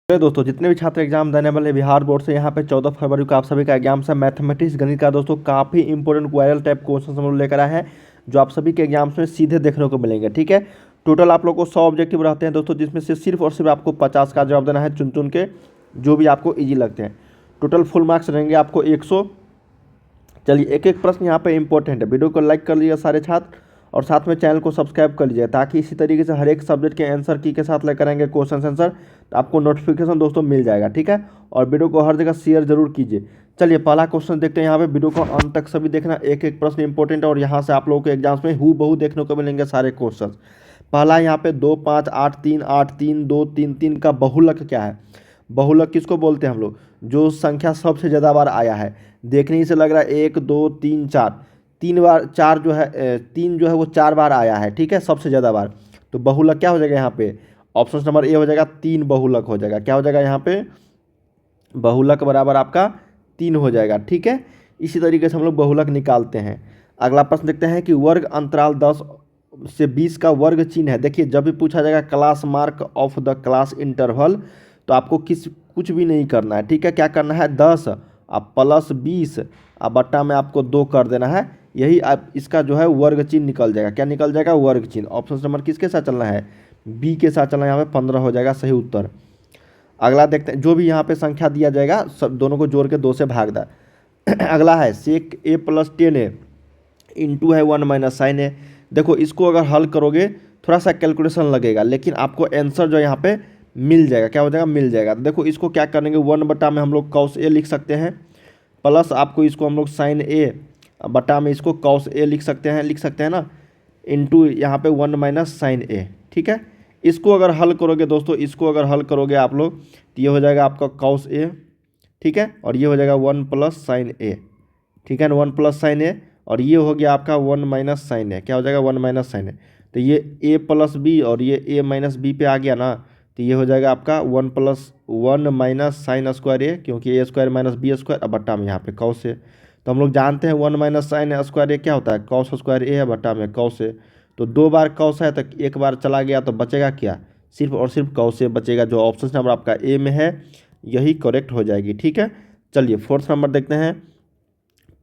तो दोस्तों जितने भी छात्र एग्जाम देने वाले बिहार बोर्ड से यहाँ पे 14 फरवरी को आप सभी का एग्जाम है मैथमेटिक्स गणित का दोस्तों काफ़ी इंपॉर्टेंट वायरल टाइप क्वेश्चन हम लोग लेकर आए हैं जो आप सभी के एग्जाम्स में सीधे देखने को मिलेंगे। ठीक है, टोटल आप लोग को 100 ऑब्जेक्टिव रहते हैं दोस्तों, जिसमें से सिर्फ और सिर्फ आपको 50 का जवाब देना है चुन चुन के, जो भी आपको ईजी लगते हैं। टोटल फुल मार्क्स रहेंगे आपको 100। चलिए एक एक प्रश्न यहाँ पे इंपॉर्टेंट है, वीडियो को लाइक कर लीजिए सारे छात्र और साथ में चैनल को सब्सक्राइब कर लीजिए ताकि इसी तरीके से हर एक सब्जेक्ट के आंसर की के साथ लेकर आएंगे क्वेश्चन आंसर, तो आपको नोटिफिकेशन दोस्तों मिल जाएगा। ठीक है, और वीडियो को हर जगह शेयर जरूर कीजिए। चलिए पहला क्वेश्चन देखते हैं। यहाँ पे वीडियो को अंत तक सभी देखना, एक एक प्रश्न इंपॉर्टेंट है और यहाँ से आप लोगों के एग्जाम्स में हूबहू देखने को मिलेंगे सारे क्वेश्चन। पहला यहाँ पे 2 5 8 3 8 3 2 3 3 का बहुलक क्या है? बहुलक किसको बोलते हैं हम लोग? जो संख्या सबसे ज़्यादा बार आया है। देखने ही से लग रहा है 1 2 3 4, 3 बार, 4 जो है 3 जो है वो 4 बार आया है। ठीक है, सबसे ज़्यादा बार। तो बहुलक क्या हो जाएगा यहाँ पे? ऑप्शन नंबर ए हो जाएगा 3 बहुलक हो जाएगा। क्या हो जाएगा यहाँ पे? बहुलक बराबर आपका 3 हो जाएगा। ठीक है, इसी तरीके से हम लोग बहुलक निकालते हैं। अगला प्रश्न देखते हैं कि वर्ग अंतराल 10 से 20 का वर्ग चिन्ह है। देखिए जब भी पूछा जाएगा class mark of the class interval, तो आपको कुछ भी नहीं करना है। ठीक है, क्या करना है? 10 अब प्लस 20 अब बट्टा में आपको 2 कर देना है। यही आप इसका जो है वर्ग चिन्ह निकल जाएगा। क्या निकल जाएगा? वर्ग चिन्ह। ऑप्शन नंबर किसके साथ चलना है? बी के साथ चलना है। यहाँ पे 15 हो जाएगा सही उत्तर। अगला देखते हैं, जो भी यहाँ पे संख्या दिया जाएगा सब दोनों को जोड़ के 2 से भाग दे। अगला है सेक ए प्लस 10 इंटू है 1 माइनस साइन ए। देखो इसको अगर हल करोगे थोड़ा सा कैलकुलेशन लगेगा, लेकिन आपको आंसर जो यहाँ पे मिल जाएगा। क्या हो जाएगा? मिल जाएगा। देखो इसको क्या करेंगे, 1 बटा में हम लोग कॉस ए लिख सकते हैं, प्लस आपको इसको हम लोग साइन ए बटा में इसको कॉस ए लिख सकते हैं ना, इंटू यहाँ पे 1 माइनस साइन ए। ठीक है, इसको अगर हल करोगे दोस्तों, इसको अगर हल करोगे आप लोग तो ये हो जाएगा आपका कॉस ए। ठीक है, और ये हो जाएगा 1 प्लस साइन ए। ठीक है ना, 1 प्लस साइन ए, और ये हो गया आपका 1 माइनस साइन ए। क्या हो जाएगा? 1 माइनस साइन ए। तो ये ए प्लस बी और ये ए माइनस बी पे आ गया ना, तो ये हो जाएगा आपका 1 प्लस 1 माइनस साइन स्क्वायर ए, क्योंकि ए स्क्वायर माइनस बी स्क्वायर अब बट्टा में यहाँ पे कॉस ए। तो हम लोग जानते हैं 1 माइनस साइन स्क्वायर ए क्या होता है? कॉस स्क्वायर ए है बट्टा में कॉस ए। तो 2 बार कॉस है तो 1 बार चला गया, तो बचेगा क्या? सिर्फ और सिर्फ कॉस ए बचेगा। जो ऑप्शन नंबर आपका ए में है यही करेक्ट हो जाएगी। ठीक है, चलिए फोर्थ नंबर देखते हैं।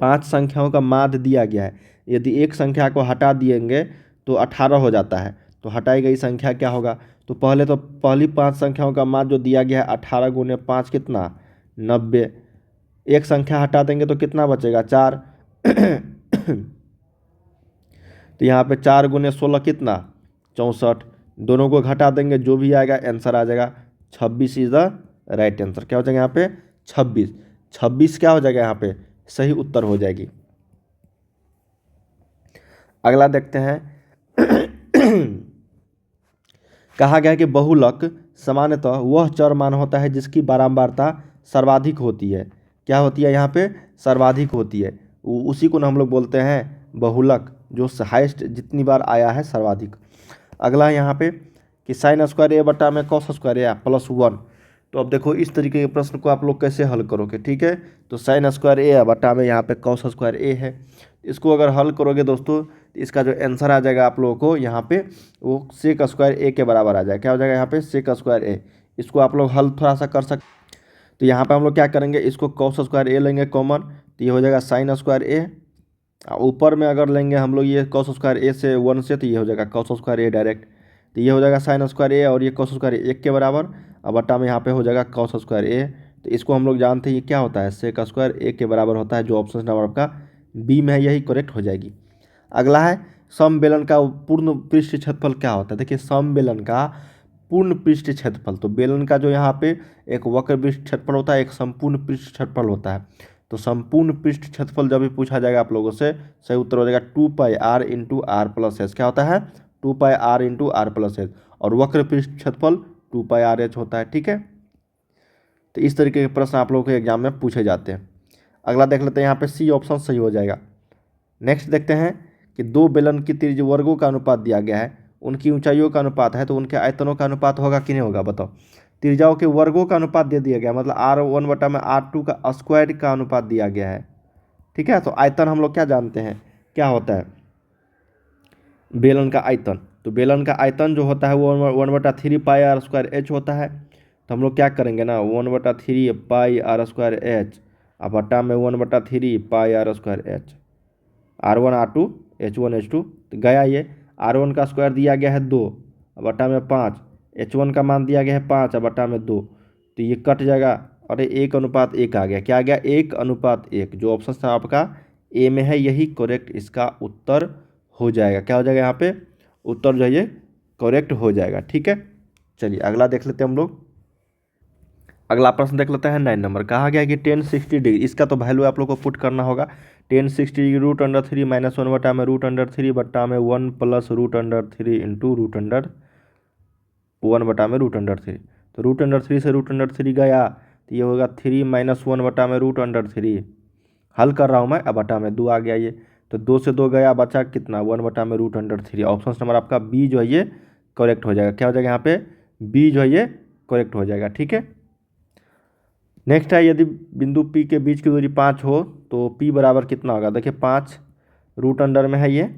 5 संख्याओं का माध्य दिया गया है। यदि एक संख्या को हटा दिएंगे तो 18 हो जाता है, तो हटाई गई संख्या क्या होगा? तो पहली 5 संख्याओं का माध्य जो दिया गया है 18 गुने 5 कितना? 90। एक संख्या हटा देंगे तो कितना बचेगा? 4। तो यहाँ पे 4 गुने 16 कितना? 64। दोनों को घटा देंगे, जो भी आएगा आंसर आ जाएगा 26 इज द राइट आंसर। क्या हो जाएगा यहाँ पे? 26। 26 क्या हो जाएगा यहाँ पे? सही उत्तर हो जाएगी। अगला देखते हैं। कहा गया है कि बहुलक सामान्यतः वह चर मान होता है जिसकी बारंबारता सर्वाधिक होती है। क्या होती है यहाँ पे? सर्वाधिक होती है। उसी को ना हम लोग बोलते हैं बहुलक, जो हाइस्ट जितनी बार आया है सर्वाधिक। अगला यहाँ पे कि साइन स्क्वायर ए बटा में कॉस स्क्वायर ए प्लस 1। तो अब देखो इस तरीके के प्रश्न को आप लोग कैसे हल करोगे। ठीक है, तो साइन स्क्वायर ए बटा में यहाँ पे कॉस स्क्वायर ए है, इसको अगर हल करोगे दोस्तों तो इसका जो आंसर आ जाएगा आप लोगों को यहाँ पे वो सेक स्क्वायर ए के बराबर आ जाएगा। क्या हो जाएगा यहाँ पे? सेक स्क्वायर ए। इसको आप लोग हल थोड़ा सा कर सकते। तो यहाँ पे हम लोग क्या करेंगे, इसको कॉस स्क्वायर ए लेंगे कॉमन, तो ये हो जाएगा साइन स्क्वायर ए। ऊपर में अगर लेंगे हम लोग ये कॉस स्क्वायर ए से 1 से, तो ये हो जाएगा कॉस स्क्वायर ए डायरेक्ट। तो ये हो जाएगा साइन स्क्वायर ए और ये कॉस स्क्वायर ए 1 के बराबर। अब बट्टा में यहाँ पे हो जाएगा कॉस स्क्वायर ए। तो इसको हम लोग जानते हैं ये क्या होता है? सेक स्क्वायर ए के बराबर होता है। जो ऑप्शन नंबर आपका बी में है यही करेक्ट हो जाएगी। अगला है समबेलन का पूर्ण पृष्ठ क्षेत्रफल क्या होता है? देखिए समबेलन का पूर्ण पृष्ठ क्षेत्रफल, तो बेलन का जो यहाँ पे एक वक्र पृष्ठ क्षेत्रफल होता है, एक संपूर्ण पृष्ठ क्षेत्रफल होता है। तो संपूर्ण पृष्ठ क्षेत्रफल जब भी पूछा जाएगा आप लोगों से, सही उत्तर हो जाएगा 2 pi R into R plus H. क्या होता है? 2 pi R into R plus H. और वक्र पृष्ठ क्षेत्रफल 2 पाई आर एच होता है। ठीक है, तो इस तरीके के प्रश्न आप लोगों के एग्जाम में पूछे जाते हैं। अगला देख लेते हैं, यहाँ पे सी ऑप्शन सही हो जाएगा। नेक्स्ट देखते हैं कि 2 बेलन की त्रिज्य वर्गों का अनुपात दिया गया है, उनकी ऊंचाइयों का अनुपात है, तो उनके आयतनों का अनुपात होगा कि नहीं होगा? बताओ। त्रिज्याओं के वर्गों का अनुपात दे दिया गया, मतलब R1 बटा में R2 का स्क्वायर का अनुपात दिया गया है। ठीक है, तो आयतन हम लोग क्या जानते हैं क्या होता है? बेलन का आयतन। तो बेलन का आयतन जो होता है वो 1/3 पाई आर स्क्वायर एच होता है। तो हम लोग क्या करेंगे ना, 1/3 पाई आर स्क्वायर एच, अब बटा में 1/3 पाई are square H, R1 R2 H1 H2 तो गया ये। R1 का स्क्वायर दिया गया है 2, अब बटा में 5, H1 का मान दिया गया है 5, अब बटा में 2, तो ये कट जाएगा। अरे 1:1 आ गया, क्या आ गया 1:1। जो ऑप्शन था आपका ए में है यही करेक्ट इसका उत्तर हो जाएगा। क्या हो जाएगा यहाँ पे उत्तर जो है ये करेक्ट हो जाएगा। ठीक है, चलिए अगला देख लेते हैं हम लोग। अगला प्रश्न देख लेते हैं 9 नंबर। कहा गया कि 1060 डिग्री, इसका तो वैल्यू आप लोग को पुट करना होगा। 1060 √3 -1 बटा में √3 बटा में 1 प्लस √3 इंटू √1 बटा में √3। तो √3 से √3 गया तो ये होगा 3 - 1 बटा में √3। हल कर रहा हूँ मैं, अब बटा में 2 आ गया ये, तो 2 से 2 गया, बचा कितना 1 बटा में √3। ऑप्शन नंबर आपका बी जो है ये करेक्ट हो जाएगा। क्या हो जाएगा यहाँ पे बी जो है ये करेक्ट हो जाएगा। ठीक है, नेक्स्ट है यदि बिंदु P के बीच की दूरी 5 हो तो P बराबर कितना होगा। देखिए 5 रूट अंडर में है ये,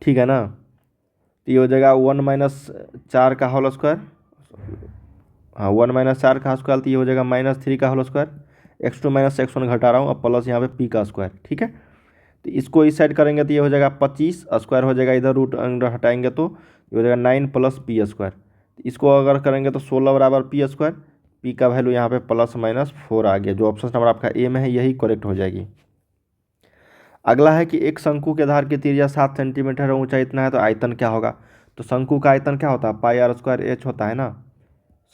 ठीक है ना, तो ये हो जाएगा 1 - 4 का होल स्क्वायर, हाँ 1 - 4 का स्क्वायर, तो ये हो जाएगा -3 का होल स्क्वायर। x2 - x1 घटा रहा हूँ, अब प्लस यहाँ पे P का स्क्वायर। ठीक है, तो इसको इस साइड करेंगे तो ये हो जाएगा 25 स्क्वायर हो जाएगा, इधर रूट अंडर हटाएंगे तो ये हो जाएगा 9 + P स्क्वायर। इसको अगर करेंगे तो 16 बराबर P स्क्वायर, P का वैल्यू यहाँ पे +-4 आ गया। जो ऑप्शन नंबर आपका ए में है यही करेक्ट हो जाएगी। अगला है कि एक शंकु के आधार की त्रिज्या 7 सेंटीमीटर है, ऊंचाई इतना है, तो आयतन क्या होगा। तो शंकु का आयतन क्या होता है πr² होता है ना,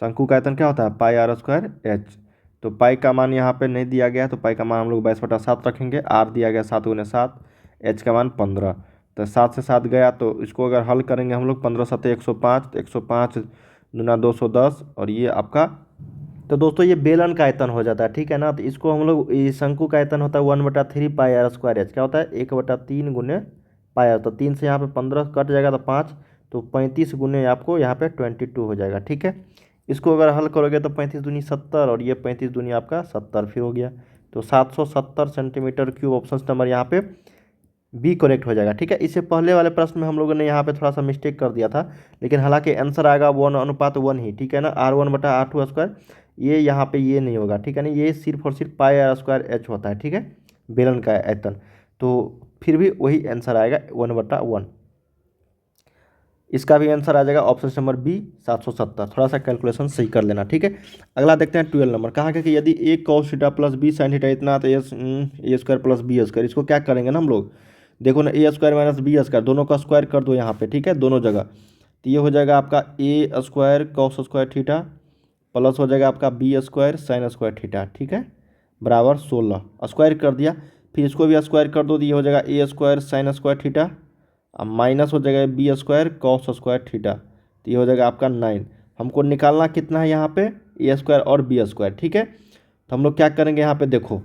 शंकु का आयतन क्या होता है πr²h। तो पाई का मान यहाँ पे नहीं दिया गया, तो पाई का मान हम लोग 22/7 रखेंगे, आर दिया गया 7 × 7, एच का मान 15, तो 7 से 7 गया, तो इसको अगर हल करेंगे हम लोग 15 × 7 = 105, तो 105 × 210, और ये आपका, तो दोस्तों ये बेलन का आयतन हो जाता है। ठीक है ना, तो इसको हम लोग, ये शंकु का आयतन होता है 1/3 पाई आर स्क्वायर एच, क्या होता है 1/3 गुने पाई आर, तो 3 से यहाँ पे 15 कट जाएगा तो 5, तो 35 गुने आपको यहाँ पे 22 हो जाएगा। ठीक है, इसको अगर हल करोगे तो 35 दूनी 70, और ये 35 दूनी आपका 70 फिर हो गया, तो 770 सेंटीमीटर क्यूब ऑप्शन नंबर यहाँ पे बी करेक्ट हो जाएगा। ठीक है, इससे पहले वाले प्रश्न में हम लोगों ने यहाँ पे थोड़ा सा मिस्टेक कर दिया था, लेकिन हालांकि आंसर आएगा 1:1 ही। ठीक है ना, R1/R2 स्क्वायर, ये यहाँ पे ये नहीं होगा। ठीक है ना, ये सिर्फ और सिर्फ πr² होता है। ठीक है, बेलन का आयतन, तो फिर भी वही आंसर आएगा 1/1। इसका भी आंसर आ जाएगा ऑप्शन नंबर बी 770। थोड़ा सा कैलकुलेशन सही कर लेना। ठीक है, अगला देखते हैं 12 नंबर। कहा गया कि यदि a cos theta + b sin theta इतना, तो a² + b², इसको क्या करेंगे ना हम लोग, देखो ना a² - b² दोनों का स्क्वायर कर दो यहाँ पे। ठीक है, दोनों जगह, तो ये हो जाएगा आपका a² cos² थीटा प्लस हो जाएगा आपका b² sin² थीटा। ठीक है, बराबर 16, स्क्वायर कर दिया, फिर इसको भी स्क्वायर कर दो, तो ये हो जाएगा a² sin² थीटा, अब माइनस हो जाएगा b² cos² थीटा, तो ये हो जाएगा आपका 9। हमको निकालना कितना है यहाँ पे a² और b²। ठीक है, तो हम लोग क्या करेंगे यहाँ पे, देखो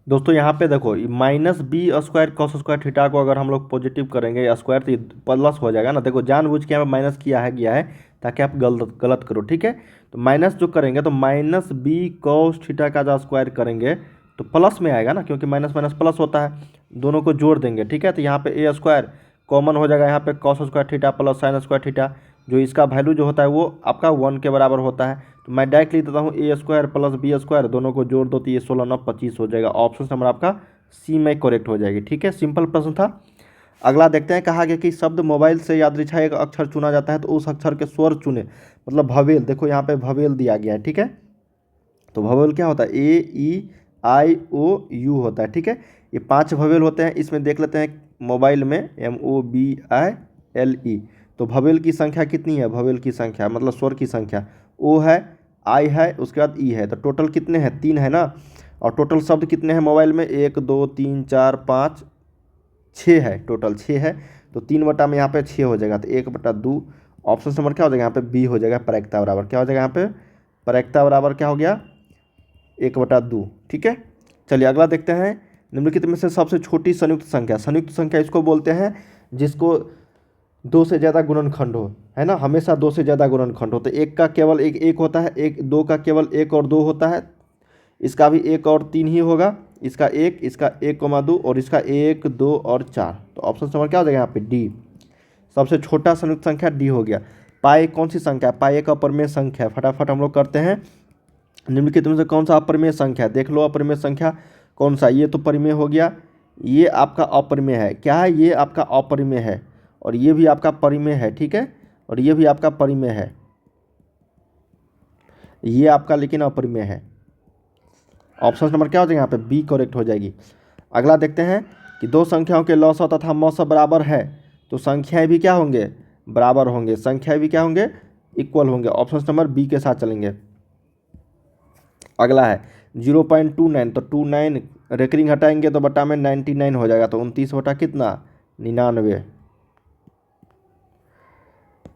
दोस्तों यहाँ पे देखो -b² cos² थीटा को अगर हम लोग पॉजिटिव करेंगे स्क्वायर, तो ये प्लस हो जाएगा ना। देखो जानबूझ के यहाँ पे माइनस गया है ताकि आप गलत करो। ठीक है, तो माइनस जो करेंगे तो -b cos थीटा का जो स्क्वायर करेंगे तो प्लस में आएगा ना, क्योंकि माइनस माइनस प्लस होता है, दोनों को जोड़ देंगे। ठीक है, तो यहाँ पे a² कॉमन हो जाएगा, यहाँ पे cos² theta plus sin² theta, जो इसका वैल्यू जो होता है वो आपका 1 के बराबर होता है। तो मैं डायरेक्ट लिख देता हूँ a² + b², दोनों को जोड़ दो तो ये 16 × 9 = 25 हो जाएगा। ऑप्शन नंबर आपका सी में करेक्ट हो जाएगी। ठीक है, सिंपल प्रश्न था। अगला देखते हैं, कहा गया कि शब्द मोबाइल से यादृच्छा एक अक्षर चुना जाता है, तो उस अक्षर के स्वर चुने, मतलब भवेल, देखो यहाँ पे भवेल दिया गया है। ठीक है, तो भवेल क्या होता है A E I O U होता है। ठीक है, ये 5 भवेल होते हैं, इसमें देख लेते हैं मोबाइल में MOBILE, तो भवेल की संख्या कितनी है, भवेल की संख्या मतलब स्वर की संख्या O है, I है, उसके बाद E है, तो टोटल कितने हैं 3 है ना। और टोटल शब्द कितने हैं मोबाइल में 1 2 3 4 5 6 है, टोटल 6 है, तो 3 बटा में यहाँ पे 6 हो जाएगा, तो 1/2। ऑप्शन नंबर क्या हो जाएगा यहाँ पे बी हो जाएगा, प्रायिकता बराबर क्या हो जाएगा यहाँ पे, प्रायिकता बराबर क्या हो गया 1/2। ठीक है, चलिए अगला देखते हैं। निम्नलिखित में से सबसे छोटी संयुक्त संख्या, संयुक्त संख्या इसको बोलते हैं जिसको 2 से ज़्यादा गुणनखंड हो, है ना, हमेशा 2 से ज़्यादा गुणनखंड हो। तो एक का केवल एक होता है, एक 2 का केवल 1 और 2 होता है, इसका भी 1 और 3 ही होगा, इसका 1,2 और इसका 1 2 और 4। तो ऑप्शन नंबर क्या हो जाएगा यहाँ पे डी, सबसे छोटा संयुक्त संख्या डी हो गया। पाई कौन सी संख्या है? पाई एक अपरिमेय संख्या है। फटाफट हम लोग करते हैं। निम्नलिखित में से कौन सा अपरिमेय संख्या है? देख लो अपरिमेय संख्या कौन सा? ये तो परिमेय हो गया, ये आपका अपरिमेय है। क्या है? ये आपका अपरिमेय है, और ये भी आपका परिमेय है, ठीक है, और ये भी आपका परिमेय है, ये आपका लेकिन अपरिमेय है। ऑप्शन नंबर क्या हो जाएगा यहाँ पे? बी करेक्ट हो जाएगी। अगला देखते हैं कि दो संख्याओं के लॉस तथा मौसा बराबर है तो संख्याएं भी क्या होंगे? बराबर होंगे। संख्याएं भी क्या होंगे? इक्वल होंगे। ऑप्शन नंबर बी के साथ चलेंगे। अगला है 0.29, तो 29 रेकरिंग हटाएंगे तो बटा में 99 हो जाएगा, तो 29 बटा कितना? 99।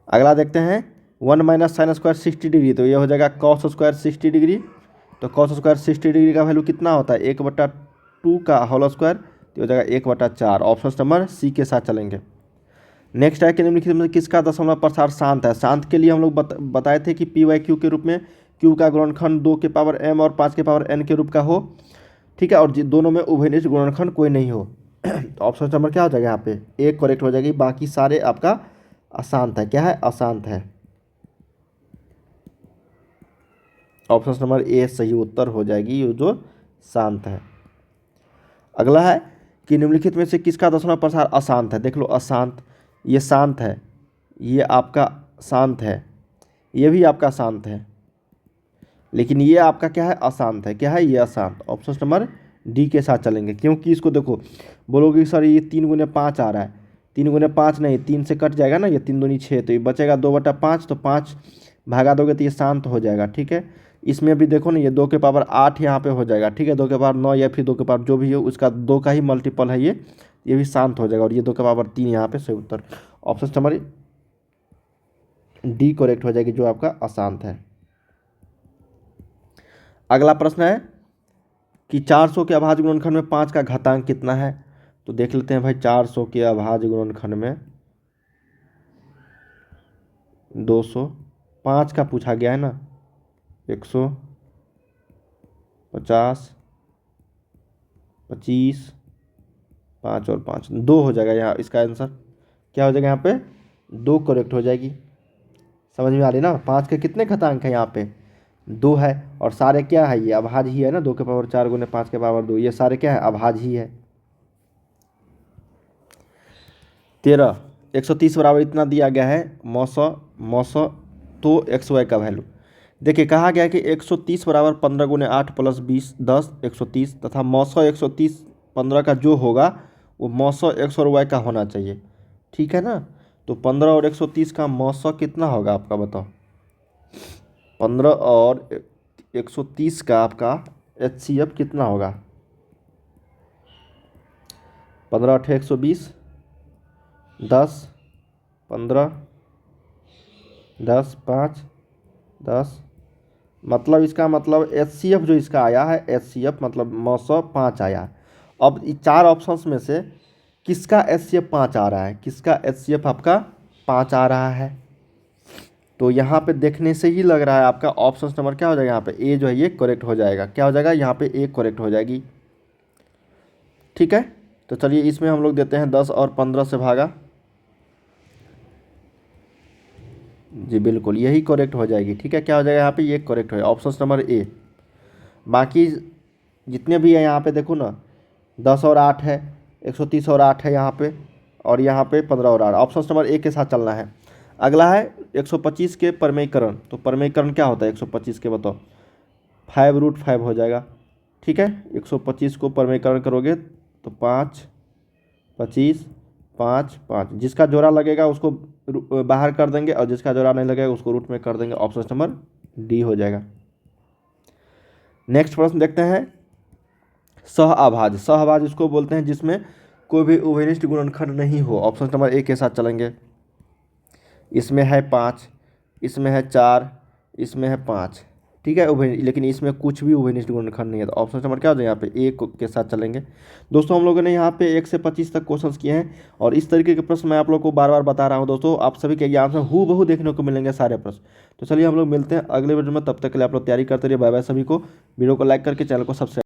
अगला देखते हैं 1 माइनस साइन स्क्वायर 60 डिग्री, तो ये हो जाएगा कॉस स्क्वायर 60 डिग्री। तो कॉस स्क्वायर 60 डिग्री का वैल्यू कितना होता है? 1/2 का होल स्क्वायर, तो हो जाएगा 1/4। ऑप्शन नंबर सी के साथ चलेंगे। नेक्स्ट है कि निम्नलिखित में किसका दशमलव प्रसार शांत है? शांत के लिए हम लोग बताए थे कि p/q के रूप में q का गुणनखंड 2 के पावर m और 5 के पावर n के रूप का हो, ठीक है, और दोनों में उभयनिष्ठ गुणनखंड कोई नहीं हो। तो ऑप्शन नंबर क्या हो जाएगा यहाँ पे? एक करेक्ट हो जाएगी, बाकी सारे आपका अशांत है। क्या है? अशांत है। ऑप्शन नंबर ए सही उत्तर हो जाएगी, ये जो शांत है। अगला है कि निम्नलिखित में से किसका दशमलव प्रसार अशांत है? देख लो अशांत, ये शांत है, ये आपका शांत है, ये भी आपका शांत है, लेकिन ये आपका क्या है? अशांत है। क्या है? ये अशांत। ऑप्शन नंबर डी के साथ चलेंगे, क्योंकि इसको देखो बोलोगे सर ये 3 × 5 आ रहा है, 3 × 5 नहीं, 3 से कट जाएगा ना, ये 3 दूनी 6, तो ये बचेगा 2/5, तो 5 भागा दोगे तो ये शांत हो जाएगा, ठीक है। इसमें भी देखो ना, ये 2 के पावर 8 यहाँ पे हो जाएगा, ठीक है, 2 के पावर 9 या फिर 2 के पावर जो भी हो उसका 2 का ही मल्टीपल है ये भी शांत हो जाएगा, और ये 2 के पावर 3 यहाँ पे सही उत्तर। ऑप्शन नंबर डी करेक्ट हो जाएगी, जो आपका अशांत है। अगला प्रश्न है कि 400 के अभाज्य गुणनखंड में 5 का घातांक कितना है? तो देख लेते हैं भाई, 400 के अभाज्य गुणनखंड में 200, 5 का पूछा गया है ना, 150, 25, 5 और 5, 2 हो जाएगा यहाँ इसका आंसर। क्या हो जाएगा यहाँ पे? 2 करेक्ट हो जाएगी। समझ में आ रही ना? 5 के कितने घातांक है यहाँ पे? 2 है, और सारे क्या है? ये अभाज्य ही है ना, 2 के पावर 4 × 5 के पावर 2, ये सारे क्या है? अभाज्य ही है। 13 130 बराबर इतना दिया गया है मौसा तो XY का वैल्यू। देखिए कहा गया है कि 130 बराबर 15 × 8 + 20 10 130, तथा मौसा 130 15 का जो होगा वो मौसा X और Y का होना चाहिए, ठीक है ना। तो 15 और 130 का मौसा कितना होगा आपका? बताओ। 15 और 130 का आपका HCF कितना होगा? 15 × 8 = 120, 10 15 10 5 10, मतलब इसका मतलब HCF जो इसका आया है, HCF मतलब मौसा 5 आया है। अब 4 ऑप्शंस में से किसका HCF 5 आ रहा है? किसका HCF आपका 5 आ रहा है? तो यहाँ पे देखने से ही लग रहा है आपका ऑप्शन नंबर क्या हो जाएगा? यहाँ पे ए जो है ये करेक्ट हो जाएगा। क्या हो जाएगा? यहाँ पे ए करेक्ट हो जाएगी, ठीक है। तो चलिए इसमें हम लोग देते हैं 10 और 15 से भागा, जी बिल्कुल यही करेक्ट हो जाएगी, ठीक है। क्या हो जाएगा यहाँ पे? ये करेक्ट हो जाएगा, ऑप्शन नंबर ए। बाकी जितने भी है यहाँ पे देखो ना, 10 और 8 है, 130 और 8 है यहाँ पे, और यहाँ पे 15 और 8, ऑप्शन नंबर ए के साथ चलना है। अगला है 125 के परमेयीकरण। तो परमेयीकरण क्या होता है 125 के? बताओ। 5√5 हो जाएगा, ठीक है। 125 को परमेयीकरण करोगे तो 5 25 5 5, जिसका जोड़ा लगेगा उसको बाहर कर देंगे, और जिसका जोड़ा नहीं लगेगा उसको रूट में कर देंगे। ऑप्शन नंबर डी हो जाएगा। नेक्स्ट प्रश्न देखते हैं सहअभाज्य। सहअभाज्य इसको बोलते हैं जिसमें कोई भी उभयनिष्ठ गुणनखंड नहीं हो। ऑप्शन नंबर ए के साथ चलेंगे। इसमें है 5, इसमें है 4, इसमें है 5, ठीक है, उभय, लेकिन इसमें कुछ भी उभयनिष्ठ गुणनखंड नहीं है। तो ऑप्शन नंबर क्या हो जाएगा? यहाँ पे ए के साथ चलेंगे। दोस्तों हम लोगों ने यहाँ पे 1 से 25 तक क्वेश्चंस किए हैं, और इस तरीके के प्रश्न मैं आप लोग को बार बार बता रहा हूँ दोस्तों। आप सभी के एग्जाम में हूबहू देखने को मिलेंगे सारे प्रश्न। तो चलिए हम लोग मिलते हैं अगले वीडियो में, तब तक के लिए आप लोग तैयारी करते रहिए। बाय बाय सभी को। वीडियो को लाइक करके चैनल को सब्सक्राइब